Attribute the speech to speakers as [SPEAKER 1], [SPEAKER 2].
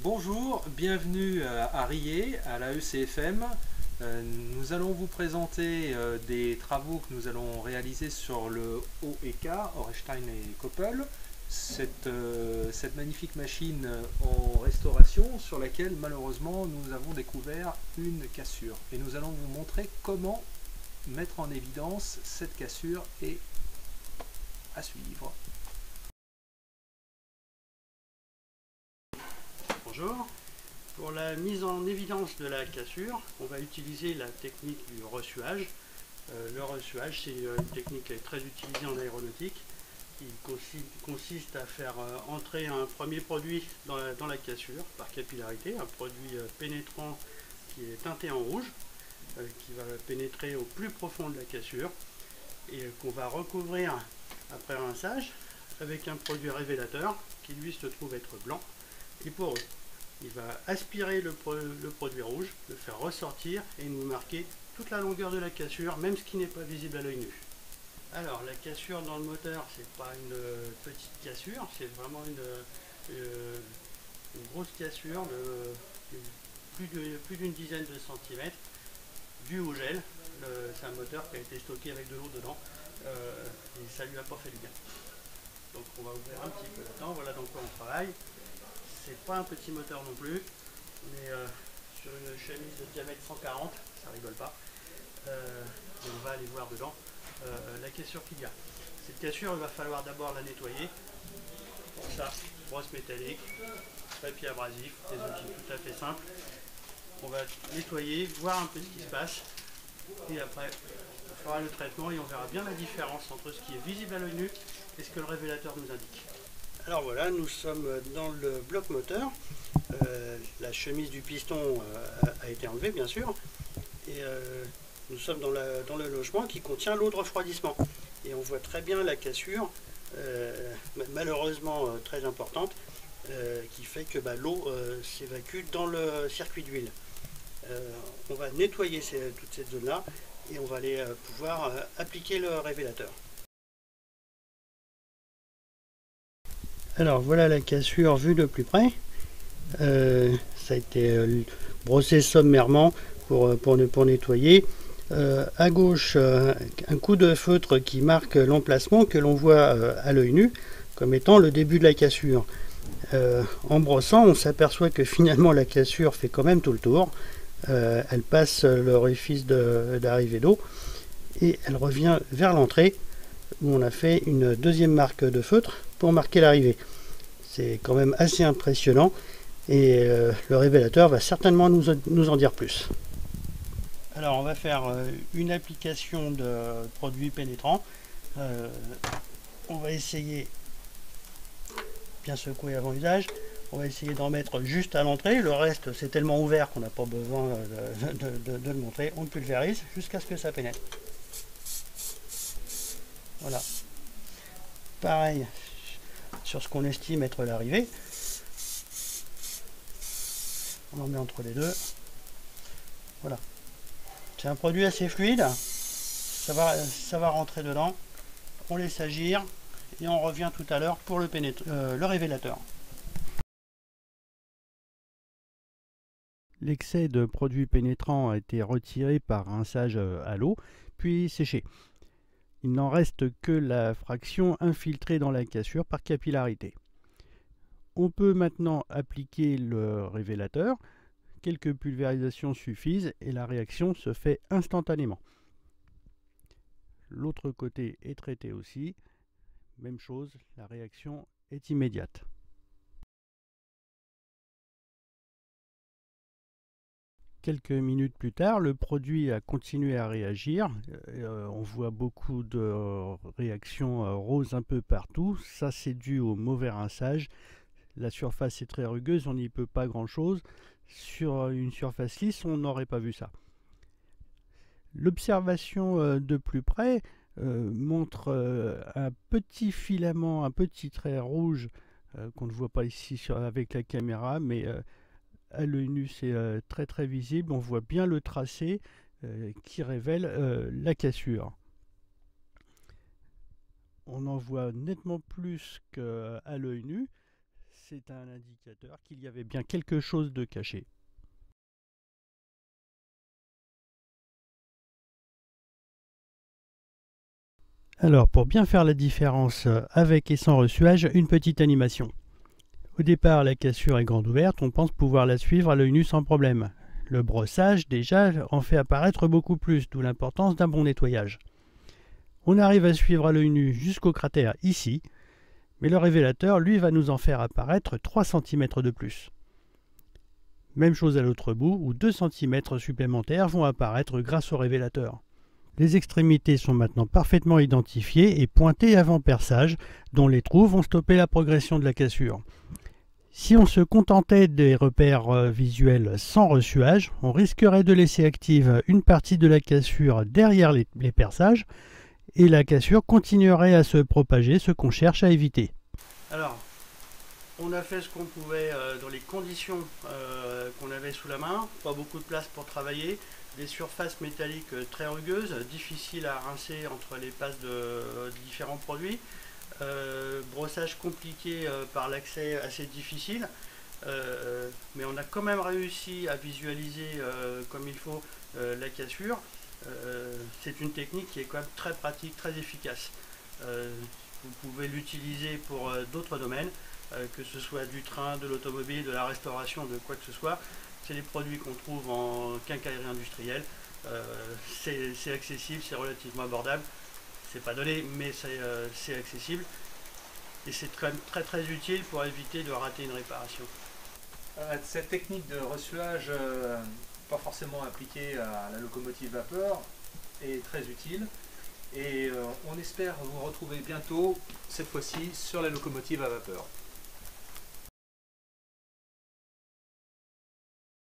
[SPEAKER 1] Bonjour, bienvenue à Riez, à la ECFM. Nous allons vous présenter des travaux que nous allons réaliser sur le OEK, Orestein et Koppel. Cette magnifique machine en restauration sur laquelle malheureusement nous avons découvert une cassure. Et nous allons vous montrer comment mettre en évidence cette cassure et à suivre.
[SPEAKER 2] Bonjour. Pour la mise en évidence de la cassure, on va utiliser la technique du ressuage. Le ressuage, c'est une technique qui est très utilisée en aéronautique, qui consiste à faire entrer un premier produit dans la cassure par capillarité, un produit pénétrant qui est teinté en rouge, qui va pénétrer au plus profond de la cassure et qu'on va recouvrir après rinçage avec un produit révélateur qui lui se trouve être blanc et poreux. Il va aspirer le produit rouge, le faire ressortir et nous marquer toute la longueur de la cassure, même ce qui n'est pas visible à l'œil nu. Alors la cassure dans le moteur, c'est pas une petite cassure, c'est vraiment une grosse cassure de plus d'une dizaine de centimètres, due au gel. C'est un moteur qui a été stocké avec de l'eau dedans et ça lui a pas fait du bien. Donc on va ouvrir un petit peu là-dedans, voilà dans quoi on travaille. C'est pas un petit moteur non plus, mais sur une chemise de diamètre 140, ça rigole pas. Et on va aller voir dedans la cassure qu'il y a. Cette cassure, il va falloir d'abord la nettoyer. Pour ça, brosse métallique, papier abrasif, des outils tout à fait simples. On va nettoyer, voir un peu ce qui se passe, et après on fera le traitement et on verra bien la différence entre ce qui est visible à l'œil nu et ce que le révélateur nous indique. Alors voilà, nous sommes dans le bloc moteur. La chemise du piston a été enlevée bien sûr. Et nous sommes dans le logement qui contient l'eau de refroidissement. Et on voit très bien la cassure, malheureusement très importante, qui fait que l'eau s'évacue dans le circuit d'huile. On va nettoyer toute cette zone-là et on va aller pouvoir appliquer le révélateur. Alors voilà la cassure vue de plus près. Ça a été brossé sommairement pour nettoyer. À gauche, un coup de feutre qui marque l'emplacement que l'on voit à l'œil nu comme étant le début de la cassure. En brossant, on s'aperçoit que finalement la cassure fait quand même tout le tour. Elle passe l'orifice d'arrivée d'eau et elle revient vers l'entrée où on a fait une deuxième marque de feutre pour marquer l'arrivée. C'est quand même assez impressionnant et le révélateur va certainement nous en dire plus. Alors on va faire une application de produit pénétrant. On va essayer bien secouer avant usage. On va essayer d'en mettre juste à l'entrée. Le reste c'est tellement ouvert qu'on n'a pas besoin de le montrer. On pulvérise jusqu'à ce que ça pénètre. Voilà. Pareil sur ce qu'on estime être l'arrivée. On en met entre les deux. Voilà. C'est un produit assez fluide. Ça va rentrer dedans. On laisse agir et on revient tout à l'heure pour le révélateur.
[SPEAKER 3] L'excès de produit pénétrant a été retiré par rinçage à l'eau, puis séché. Il n'en reste que la fraction infiltrée dans la cassure par capillarité. On peut maintenant appliquer le révélateur. Quelques pulvérisations suffisent et la réaction se fait instantanément. L'autre côté est traité aussi. Même chose, la réaction est immédiate. Quelques minutes plus tard, le produit a continué à réagir. On voit beaucoup de réactions roses un peu partout. Ça, c'est dû au mauvais rinçage. La surface est très rugueuse, on n'y peut pas grand-chose. Sur une surface lisse, on n'aurait pas vu ça. L'observation de plus près montre un petit filament, un petit trait rouge qu'on ne voit pas ici avec la caméra, mais à l'œil nu c'est très très visible. On voit bien le tracé qui révèle la cassure. On en voit nettement plus qu'à l'œil nu. c'est un indicateur qu'il y avait bien quelque chose de caché. Alors, pour bien faire la différence avec et sans ressuage, une petite animation. Au départ, la cassure est grande ouverte, on pense pouvoir la suivre à l'œil nu sans problème. Le brossage, déjà, en fait apparaître beaucoup plus, d'où l'importance d'un bon nettoyage. On arrive à suivre à l'œil nu jusqu'au cratère ici, mais le révélateur, lui, va nous en faire apparaître 3 cm de plus. Même chose à l'autre bout, où 2 cm supplémentaires vont apparaître grâce au révélateur. Les extrémités sont maintenant parfaitement identifiées et pointées avant perçage, dont les trous vont stopper la progression de la cassure. Si on se contentait des repères visuels sans ressuage, on risquerait de laisser active une partie de la cassure derrière les perçages et la cassure continuerait à se propager, ce qu'on cherche à éviter.
[SPEAKER 2] Alors, on a fait ce qu'on pouvait dans les conditions qu'on avait sous la main, pas beaucoup de place pour travailler, des surfaces métalliques très rugueuses, difficiles à rincer entre les passes de différents produits, brossage compliqué par l'accès assez difficile, mais on a quand même réussi à visualiser comme il faut la cassure. C'est une technique qui est quand même très pratique, très efficace. Vous pouvez l'utiliser pour d'autres domaines, que ce soit du train, de l'automobile, de la restauration, de quoi que ce soit. C'est des produits qu'on trouve en quincaillerie industrielle. C'est accessible, c'est relativement abordable. C'est pas donné, mais c'est accessible. Et c'est quand même très très utile pour éviter de rater une réparation.
[SPEAKER 1] Cette technique de ressuage, pas forcément appliquée à la locomotive vapeur, est très utile. Et on espère vous retrouver bientôt, cette fois-ci, sur la locomotive à vapeur.